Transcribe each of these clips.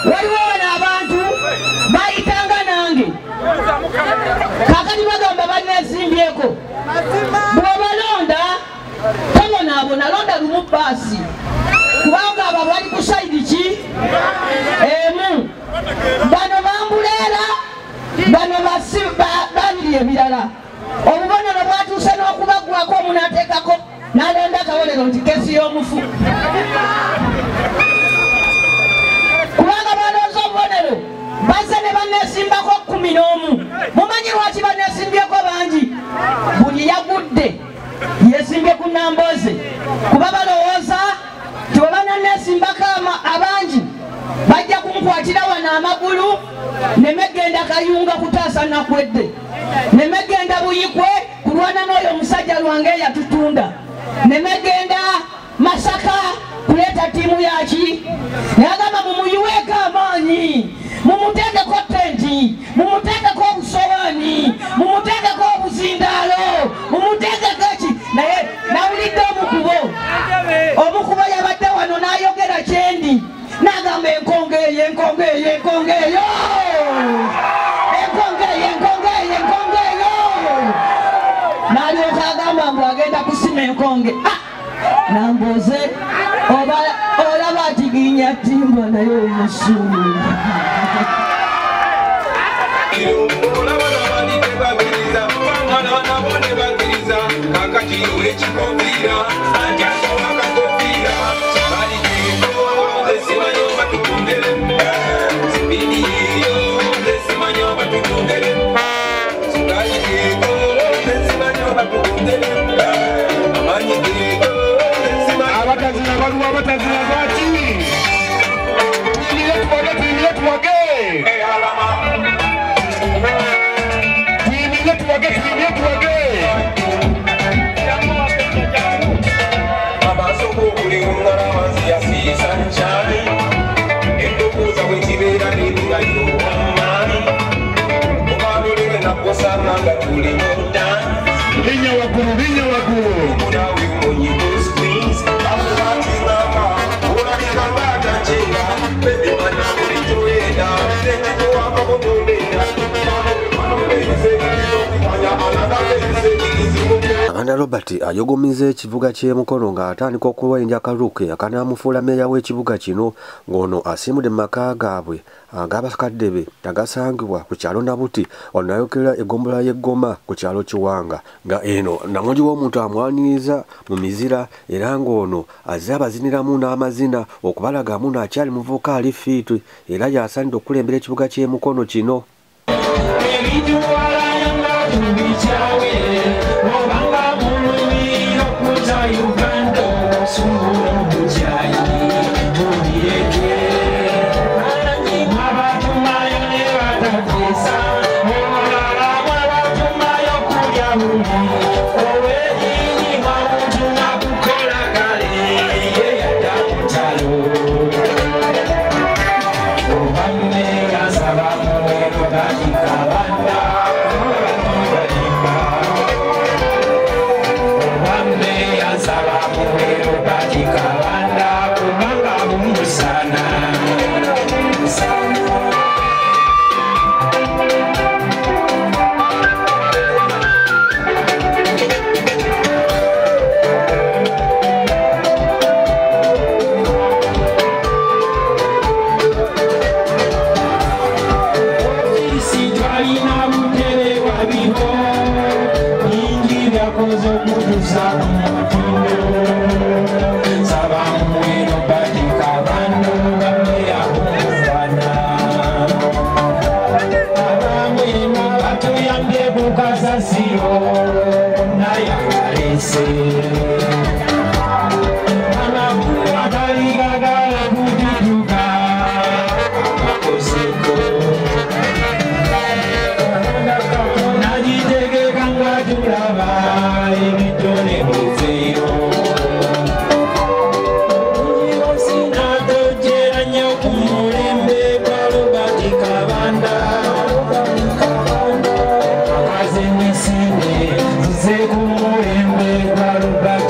waliwo abantu bayitanga nange kakati bagamba banesimbyeko bwobalonda tobonaabona londa lumu baasi kubanga abo bali ku saidi ki emu bano bambuleera bano babiri ebirala obubonero bwatuuse n'okubagwako omuntu ateekako n'alonda akawolero nti kesi y'omufu kubanga balooza obubonero bazze ne banesimbako 11 mumanyi lwaki banesimbyeko bangi buli yagudde yesimbye ku Nambooze kuba balowooza nti bwe bananesimbako abangi bajja kunkwatira wano amagulu nemegenda Kayunga kutaasa Nakwedde nemegenda Buyikwe kulwana n'oyo omusajja lwange yatutunda nemegenda Masaka kuleeta ttiimu yaki nagamba mumuyiweeko amaanyi mumuteekeko tenti mumuteekeko obusowaani mumuteekeko obuzindaalo mumuteekeko ki naye nawulidde omukubo yabadde wano n'ayogera kyendi nagamba enkonge eyo nalyoka agamba mbu agenda kusima enkonge Nambooze olaba atiginya timba naye omusuulu abatazina baki tuimile tuwage abasoko okulinga n'amanzi yasiisa nkyali endokuuza bwekibeera n'ebirayo amaanyi obalolere nakosanga nga tuli munda linnya waggulu munawe munyigo squeez amubatinanga olabika ng'atankyera bebimanya bulijjoyenda ekikuwaka mutondera Amanda Robert ayogomiza ekibuga ky'Emukono ng'atandika okuwenja akaluke akanaamufuula mmeeya w'ekibuga kino ng'ono asiimudde mu maka gaabwe ag'abakadde be agasangibwa ku kyalo Nabuti ono ayokera eggombolola y'Eggoma ku kyalo Kiwanga nga eno namugi w'omuntu amwaniriza mu mizira era ng'ono azze abaziniramu n'amazina okubalagamu n'akyali muvubuka ali fiiti era yasaanidde okulembera ekibuga ky'Emukono kino. Back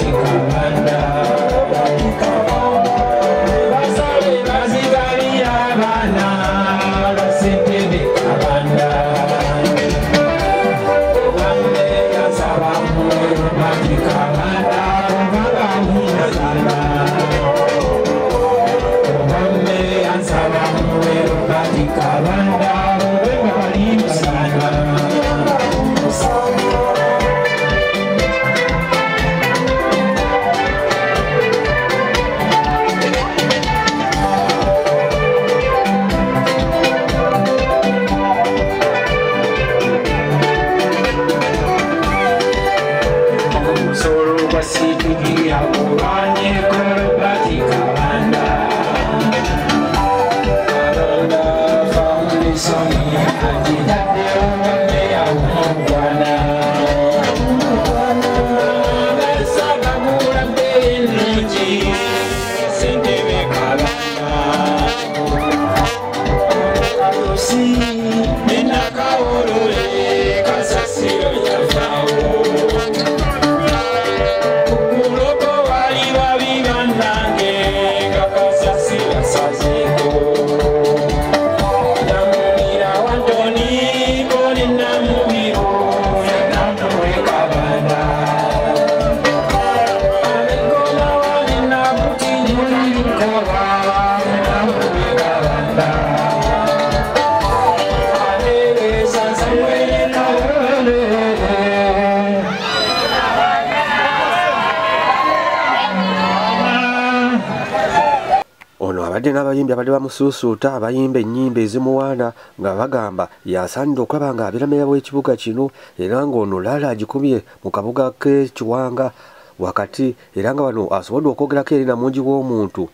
wadde n'abayimbi abadde bamusuusuuta abayimba ennyimba ezimuwaana nga bagamba yasaanidde okulaba nga abeera meeya w'ekibuga kino era ng'ono Laala agikubye mu kabuga k'e Kiwanga wakati era nga wano asobodde okwogerako eri Namungi w'omuntu.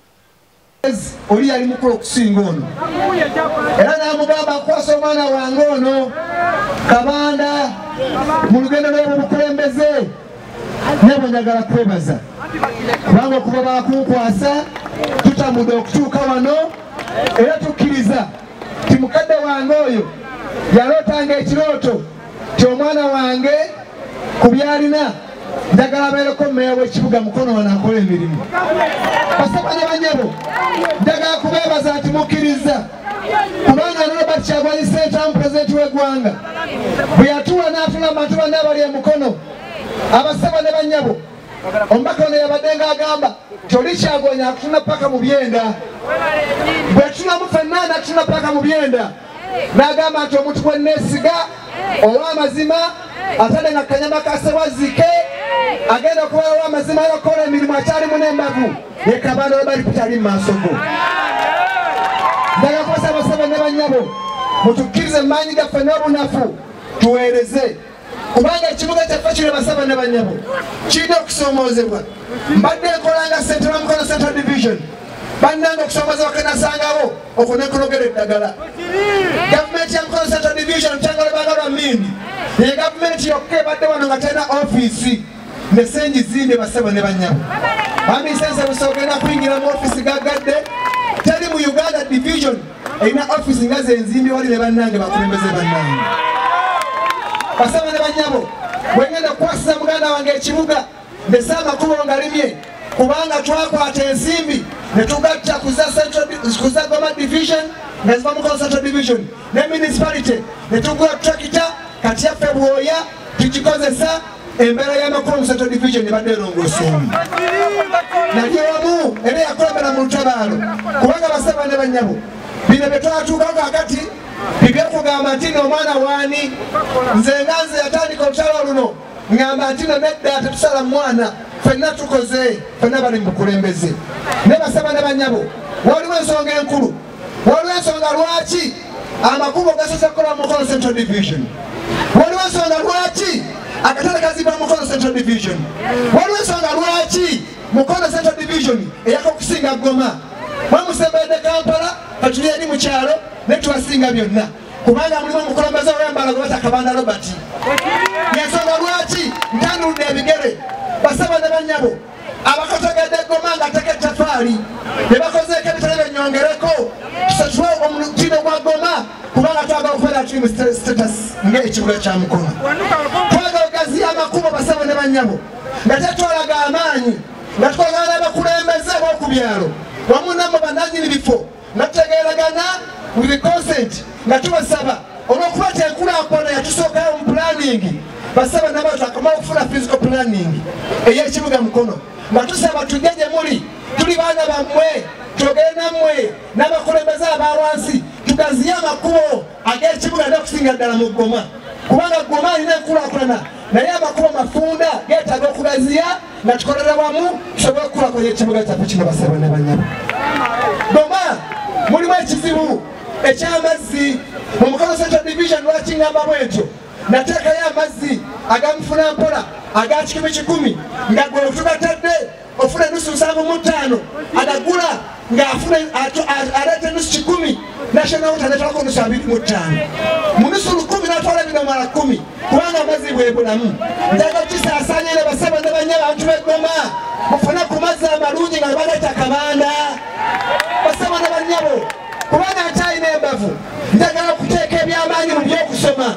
Oli yali mukulu okusinga ono era n'amugamba akwasa omwana wange ono Kabanda mu lugendo lw'obukulembeze nabo njagala kwebaza kubanga okuva bakunkwasa tutamudde okutuuka wano era tukkiriza ti mukadde wange oyo yalootanga ekirooto ti omwana wange ku byalina njagala abeereko mmeeya w'ekibuga Mukono wano akola emirimu. Basaba ne banyabo njagala kubeebaza nti mukkiriza kubanga Robert Kyagulanyi Ssentamu pulezidenti w'eggwanga bwe yatuula n'atula abantu bonna abali e Mukono abasaba ne banyabo omubaka ono yabadde ng'agamba ti oli Kyagulanyi akutuna paka mu byenda bwe tunamu ffenna nakutuna paka mu byenda n'agamba nti omuntu gwe nneesiga olw'amazima atadde nga kanyama kasewazike agenda okuba olw'amazima yokola emirimu akyalimu n'embavu ye Kabanda Robert kutali mu maaso go. Njagala kubasaba basaba ne banyabo mutukkirize mu maanyi gaffe n'obunafu tuweereze kubanga ekibuga kyaffe kino basaba ne banyabo kirina okusoomoozebwa. Mbadde nkolanga ssente wa Mukono Central Division bannanga okusoomozebwa kenasangawo okunekologera eddagala. Gavumenti ya Mukono Central Division kyangalo bagalwa mindi ye gavumenti yokka ebadde wano nga terina ofiisi ne sengi zimbe basaba ne banyabo. Bamisense busogenda kuyingira mu ofiisi gagadde teri mu Uganda Division erina ofiisi nga zenzimbi wali ne bannange bakulembeze bannange. Basaba ne banyabo bwengenda kukwasiza muganda wange ekibuga ndese amakubo nga limye kubanga twakwata ensimbi ne tugatta kuza Goma Division nga ziva Mukono Central Division ne municipality ne tugula tractor kati yaffe bwoya tukikozesa embeera y'amakubo mu Central Division ne badde erongooseemu. Nali wamu era yakulembera mu lutabaalo kubanga basaba ne banyabo bino bye twatuukako kakati bibyokugamba nti n'omwana waani nze nga nze yatandika olutalo luno ngamba nti no nedda tetusala mwana ffenna tukoze ffenna bali mu bukulembeze. Ne basaba ne banyabo waliwo ensonga enkulu waliwo ensonga lwaki amakubo gasosa kukola mu Mukono Central Division. Waliwo ensonga lwaki akatale kazibwa mu Mukono Central Division. Waliwo ensonga lwaki Mukono Central Division eyaka okusinga Goma mwamusembedde Kampala katuli eri mu kyalo ne tubasinga byonna kubanga mulimu omukulembeze ow'embala gwe bata Kabanda Robert. Yensonga lwaki ntanduludde ebigere basaba ne banyabo abakategedde Goma ng'ateka ettafaali ne bakozeeko ebitale bennyongereko tusasule omutindo gwa Goma kubanga twagala okubeera tuli mu status ng'ekibuga kya Mukono. Twagala ogaziya amakubo basaba ne banyabo nga tetwalaga amaanyi nga tukolagana n'abakulembeze b'oku byalo wamu namwe bannannyini bifo nga tutegeeragana with consent nga tubasaba olw'okuba tenkulaakulana yatusookayo mu planning basaba n'abantu akoma okufuna physical planning ey'ekibuga Mukono nga tusaba tujje gye muli tuli baana bammwe twogere nammwe n'abakulembeze abawansi tugaziye amakubo ag'ekibuga n'okusinga ddala mu Goma kubanga Goma alina enkulaakulana naye amakubo mafunda geetaaga okugaziya nga tukolera wamu tusobole okukulaakulanya ekibuga kyaffe kino basaba ne banyabo. Goma mulimu ekizibu eky'amazzi mu Mukono Central Division. Lwaki ngamba bwentyo nateekayo amazzi agamufuna mpola aga 10,000 nga gwe tugatadde ofuna enusu 75 agagula ng'aleeta enusu 10 national water netwalako enusu 25 mu nusu 10 natwala ebidomala 10 kubanga amazzi bwe bulamu. Njagala kisaasaanya ne basaba ne banyabo abantu b'e Goma mufune ku mazzi amalungi nga baleeta Kabanda basaba ne banyabo kubanga akyalina embavu. Njagala okuteeka ebyamaanyi mu by'okusoma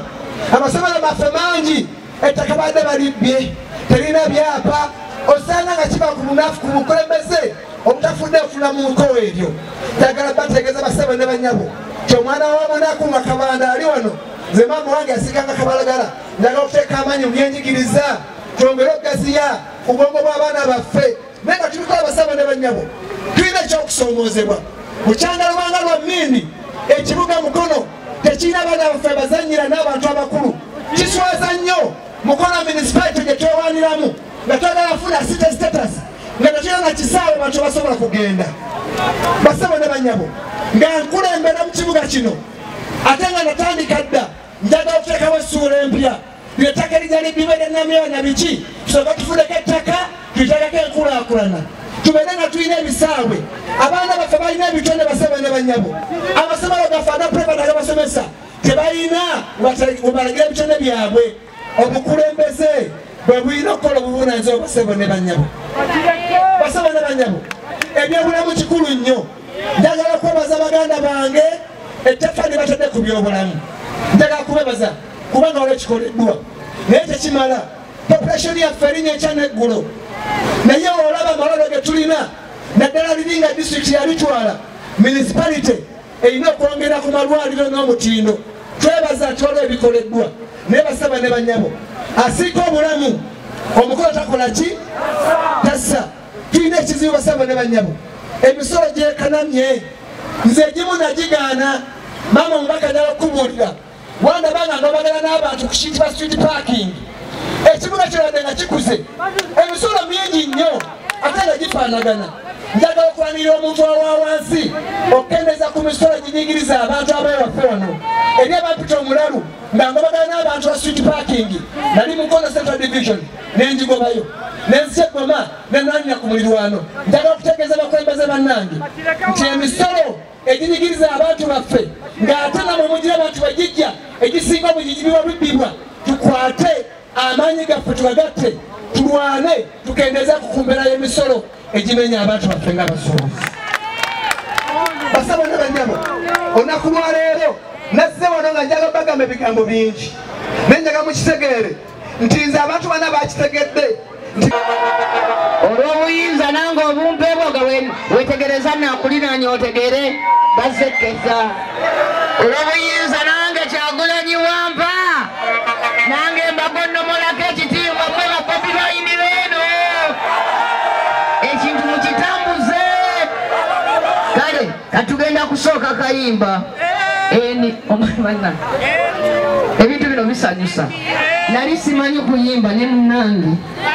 amasomero baffe mangi ettaka badde balibbye terina byapa osanga nga kiba ku bunafu ku bukulembeze obutafudde ofuna mu nkowo eryo. Njagala bategeeza basaba ne banyabo ti omwana w'omunaku nga Kabanda ali wano nze maama wange yasikanga Kabalagala. Njagala okuteeka amaanyi mu byenjigiriza twongere okugaziya ku bwongo bw'abaana baffe naye nga tulikola basaba ne banyabo tulina ekyokusoomoozebwa bukyanga lubanga lwa mmindi ekibuga Mukono tekirina abaana baffe bazannyira n'abantu abakulu. Kiswaza nnyo Mukono municipality gye twewaniramu nga twagala funa city status nga tetulina kisaawe bantu basobola kugenda basabo ne banyabo nga nkulembera mu kibuga kino ate nga natandika dda njagala okuteekawo essuula empya ly'ettaka erijali bibere namyona biki tusooka tufuleko ettaka tuteekako enkulaakulana tubeere nga tulina ebisaawe abaana baffe balina ebitonde basabo ne banyabo amasomero gaffe anaprepata gabasomesa tebalina webalagira ebitonde byabwe obukulembeze bwe bulina okukola obuvunaanyizibwa basabo ne banyabo basabo ne banyabo ebyobulamu kikulu nnyo njagala kwebaza baganda bange ettafali batadde ku byobulamu njagala kubebaza kubanga olwekikoleddwa naye tekimala population yaffe erinnya ekya neggulo naye olaba amalalo ge tulina naddala liri nga disitulikiti yalitwala municipality erina okwongera ku malwaliro n'omutindo twebaza ati olwo ebikoleddwa naye basaba ne banyabo asiika obulamu omukolo takola ki tassa tulina ekizibu basaba ne banyabo emisolo gyekanamye nze egimu nagigaana maama omubaka nalakubuulira wandabanga ngabagala n'abantu ku kiyitibwa street parking ekibuga kiradde nga kikuze emisolo mingi nnyo ate nga gifaanagana njagala okulanirira omuntu awa wansi okukendeza ku misolo ginyigiriza abantu abewaffe wano eri abampita omulalu nga ngabagala n'abantu ba street parking nali mukono central division nenjigobayo nenzisa eggoma nenanira ku mulirwano njagala okutegeeza abakulembeze bannange nti emisolo eginyigiriza abantu baffe ng'ate namwe mugira abantu bagijja egisinga obugigibibwa bibbibwa tukwate amaanyi gaffe tugagatte tulwane tukendeza ku mbeera y'emisolo egimenya abantu baffe ng'abasuubuzi basabo ne banyabo olunaku lwaleero nazze wano nga njagala bagamba ebigambo bingi naye njagala mukitegeere nti nze abantu bana bakitegedde olw'obuyinza nange obumpeebwoga wetegereza nakulinaanya otegere basekeza olw'obuyinza nange Kyagulanyi Wampa nange mbagonnomolako ekitiibwa mwe bakopi bayini beeno ekintu mukitambuze kale katugenda kusooka kayimba omwana ebintu bino bisanyusa nali simanyi kuyimba ne munnange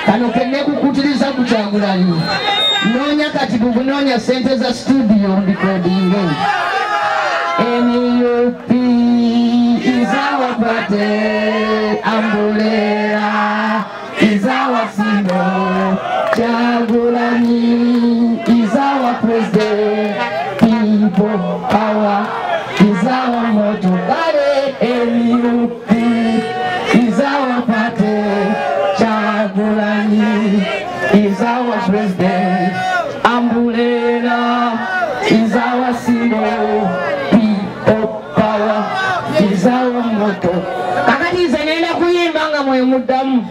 kano kenekukutiriza ku Kyagulanyi noonya kati bugunoonya sente za studio mbikodinge NUP is our party, Ambulera is our symbol, Kyagulanyi is our president, people power is our motto, NUP is our party, Kyagulanyi is our president, Ambulera is our symbol, people power is our motto. Kakati zenenda kuyimba nga mwe muddamu.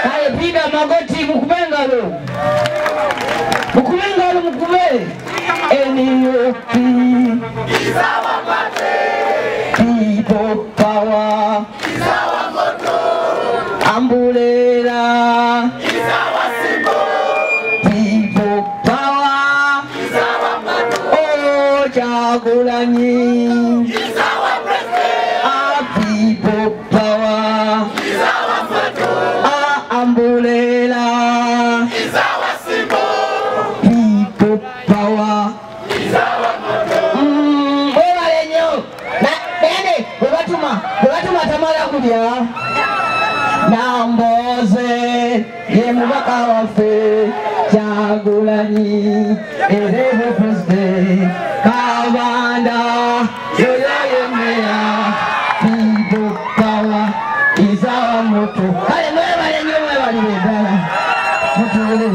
Kale piga magoti mukubengalo. Mukubengalo mukube. NUP is our party. People power is our motto. Ambulera is our symbol. People power is our motto. Oh, Kyagulanyi is our president. People power is our motto. Ambulera is our symbol. People power is our motto. Obalenyo na bene bwebatuma tamala kulya Namboze ye mubaka waffe Kyagulanyi erebe president Kabanda yoyo yemeya people power is our motto. Kale mwebale ddala mutule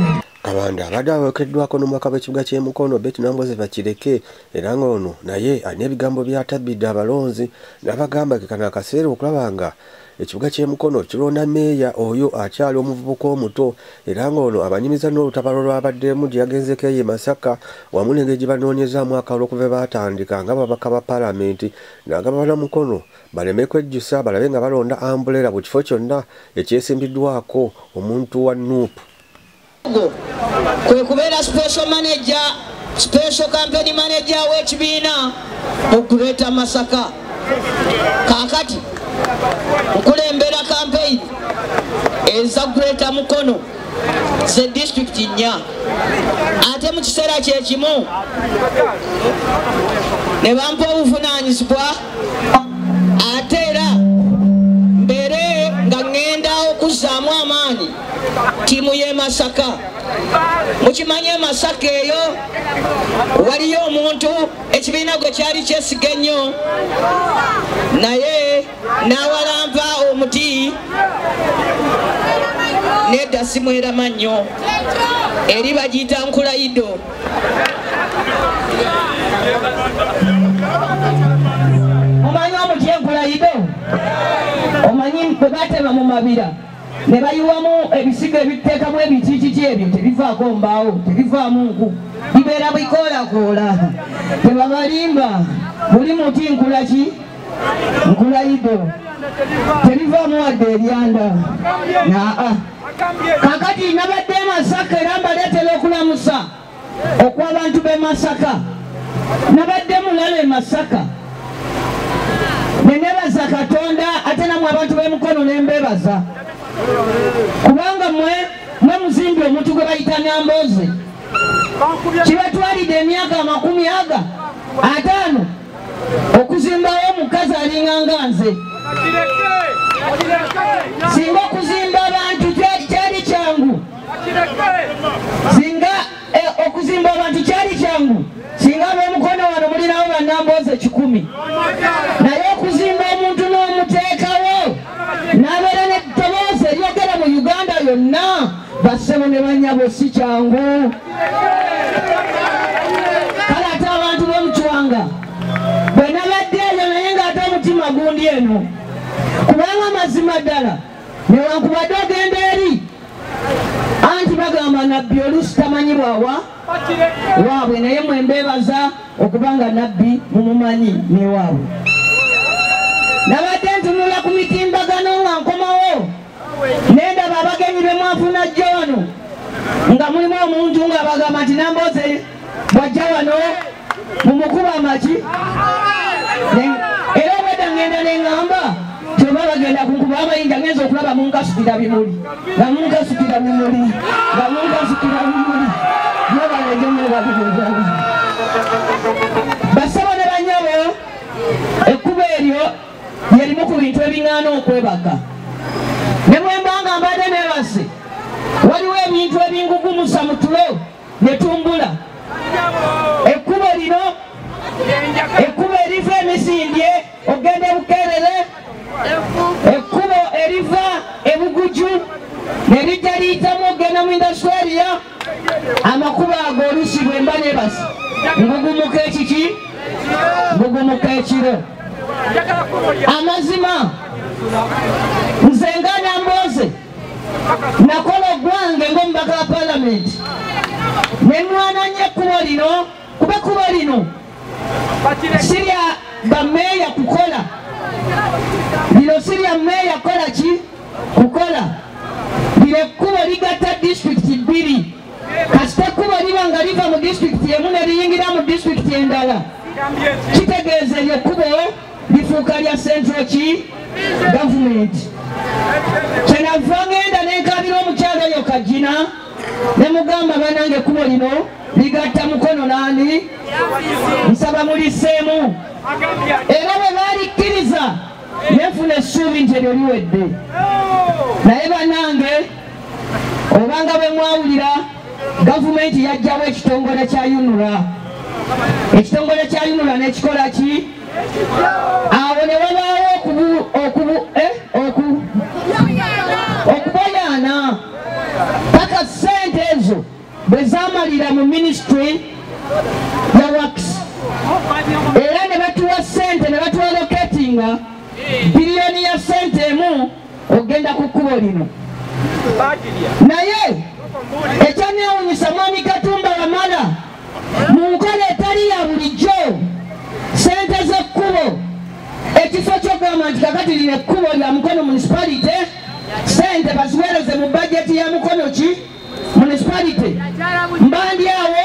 Kabanda abadde awerekeddwako n'omubaka w'ekibuga ky'e Mukono Betty Namboze Bakireke era ng'ono naye alina ebigambo by'atabbidde abalonzi n'abagamba ke kano akaseera okulaba nga ekibuga ky'e Mukono kironda meeya oyo akyali omuvubuka omuto era ng'ono abanyumiza n'olutalo lwabaddemu gye yagenzeko ye Masaka wamu n'engeri gye banoonyezaamu akalulu okuva baatandika nga babaka ba paalamenti n'agamba Bannamukono baleme kwejjusa balabe nga balonda Ambulera buli kifo kyonna ekyesimbiddwako omuntu wa NUP. kwe kubeera special campaign manager w'ekibiina okuleeta Masaka kakati okulembera campaign eza kuleeta Mukono ze district nnya ate mu kiseera kyekimu ne bampa obuvunaanyizibwa ate era mbeere nga ŋŋenda okuzzaamu amaanyi ttiimu y'e Masaka. Mukimanyi e Masaka eyo waliyo omuntu ekibiina gwe kyali kyesiga ennyo naye n'awalampa omuti nedda simwerama nnyo eri bagiyita Nkulayido. Omanyi omuti Nkulayido? Omanyi bwe batema mu mabira ne bayiwamu ebisigo ebiteekamu ebitiititi ebyo tebivaako mbaawo tebivaamu nku bibeera bikoolakoola tebabalimba buli muti nkulaki Nkulayido terivaamu wadde eryanda naa kakati nabadde e Masaka era mbaleetera okulamusa okw'abantu b'e Masaka nabadde mulala e Masaka nenebaza Katonda ate namwe abantu b'Emukono nembebaza kubanga mwe muzimbi omuntu gwe bayita Nambooze kibatwalidde emyaka 50 okuzimbawo omukazi alinganga nze. Singa okuzimba abantu kyali kyangu singa okuzimba abantu kyali kyangu singa ab'Emukono wano mulinawo bannambooze 10 naye okuzimba omuntu n'omuteekawo n'abeera n'ettoboozi eryogera mu Uganda yonna bassebo ne bannyabo si kyangu. Kale ate abantu b'omucwanga bwe nabadde eyo naye ng'ate omutima gundi eno kubanga mazima ddala newankubadde ogenda eri anti bagamba nabbi oluusi tamanyibwawa waabwe naye mwembeebaza okubanga nabbi mumumanyi newaabwe. Nabadde ntunula ku mitimbagano nga nkomawo nendaba abagenyi be mwafuna John nga mulimu omuntu nga bagamba nti Nambooze bwajja wano mumukuba amaki era obwedda ngenda neŋŋamba tyoba bagenda kunkuba abayinja ngenza okulaba munkasukira bimuli nga munkasukira bimuli nga munkasukira bimuli nobalegemebabigezaa basabo ne banyabo ekkuba eryo yerimu ku bintu ebiŋŋaana okwebaka ne bwembanga mbadde nebase waliwo ebintu ebingugumusa mu tulo ne tumbula ekkubo lino ekkubo eriva emisindye ogenda Bukeerere ekkubo eriva ebuguju nerijja liyitamu ogenda mu Industria amakubo ago oluusi bwemba nebase ngugumuka ekiki ngugumuka ekiro. Amazima nze nga Nambooze nakola ogwange ng'omubaka wa Paalamenti nenwananya ekkubo lino kuba ekkubo lino sirya bameeya kukola lino sirya meeya kukola ki kukola lino ekkubo ligatta disitulikiti 2 kasita ekkubo liba nga liva mu disitulikiti emu ne liyingira mu disitulikiti endala kitegeeza eryo ekkubo lifuuka lya central ki gavumenti. Kyenava ngenda nenkabira omukyalo oyo Kagina ne mugamba banange ekkubo lino ligatta Mukono nani nsaba muliseemu era bwe baalikkiriza nenfuna essuubi nti eryo liwedde naye banange obanga bwe mwawulira gavumenti yajjawo ekitongole kya UNRA. Ekitongole kya UNRA nekikola ki awo ne wabaawo okuboyaana paka ssente ezo bwe zaamalira mu ministry ya works era ne batuwa ssente ne batuwa locatinga biliyoni ya ssente emu ogenda ku kkubo lino. Naye ekyanewunyisa Mwami Katumba Wamala mu nkola etali ya bulijjo ssente z'ekkubo ekifo ky'ogamba nti kakati lino ekkubo lya Mukono municipality ssente baziweereze mu bajeti ya Mukono ki municipality mbandi awo